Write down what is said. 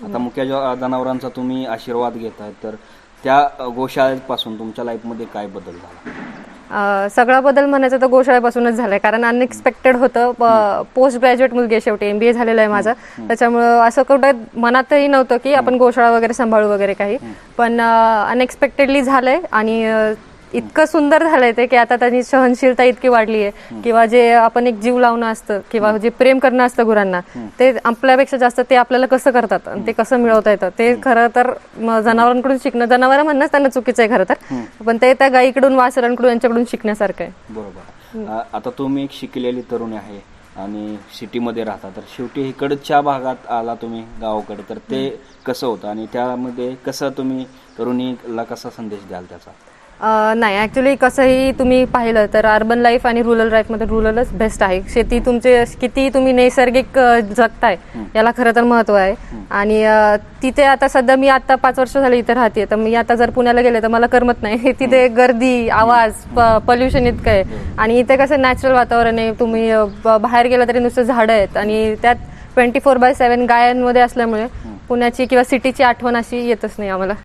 आता मुख्य जनावरांचा तुम्ही आशीर्वाद घेताय, तर त्या गोशाळेपासून तुमच्या लाईफमध्ये काय बदल झाला? सगळा बदल म्हणायचा तर गोशाळेपासूनच झालाय, कारण अनएक्सपेक्टेड होतं. पोस्ट ग्रॅज्युएट मुलगी आहे, शेवटी MBA झालेलं आहे माझं. त्याच्यामुळं असं कुठं मनातही नव्हतं की आपण गोशाळा वगैरे सांभाळू वगैरे काही, पण अनएक्सपेक्टेडली झालंय. आणि इतकं सुंदर झालंय ते की आता त्यांनी सहनशीलता इतकी वाढली आहे, किंवा जे आपण एक जीव लावणं असतं किंवा जे प्रेम करणं असतं गुरांना, ते आपल्यापेक्षा जास्त ते आपल्याला कसं करतात आणि ते कसं मिळवता येतं ते खरं तर जनावरांकडून शिकणं, जनावर म्हणणंच त्यांना चुकीचं आहे खरं तर, पण ते त्या गाईकडून वासरांकडून यांच्याकडून शिकण्यासारखं आहे. बरोबर. आता तुम्ही एक शिकलेली तरुणी आहे आणि सिटीमध्ये राहता, तर शेवटी इकडच्या भागात आला तुम्ही गावाकडे, तर ते कसं होतं आणि त्यामध्ये कसं तुम्ही तरुणीला कसा संदेश द्याल त्याचा? नाही, ॲक्च्युली कसंही तुम्ही पाहिलं तर अर्बन लाईफ आणि रुरल लाईफमध्ये रुरलच बेस्ट आहे. शेती तुमचे किती तुम्ही नैसर्गिक जगताय याला खरं तर महत्त्व आहे. आणि तिथे आता सध्या मी आता 5 वर्ष झाली इथे राहते, तर मी आता जर पुण्याला गेले तर मला करमत नाही. तिथे गर्दी, आवाज, पॉल्युशन इतकं आहे. आणि इथे कसं नॅचरल वातावरण आहे, तुम्ही बाहेर गेलं तरी नुसतं झाडं आहेत आणि त्यात 24/7 गायांमध्ये असल्यामुळे पुण्याची किंवा सिटीची आठवण अशी येतच नाही आम्हाला.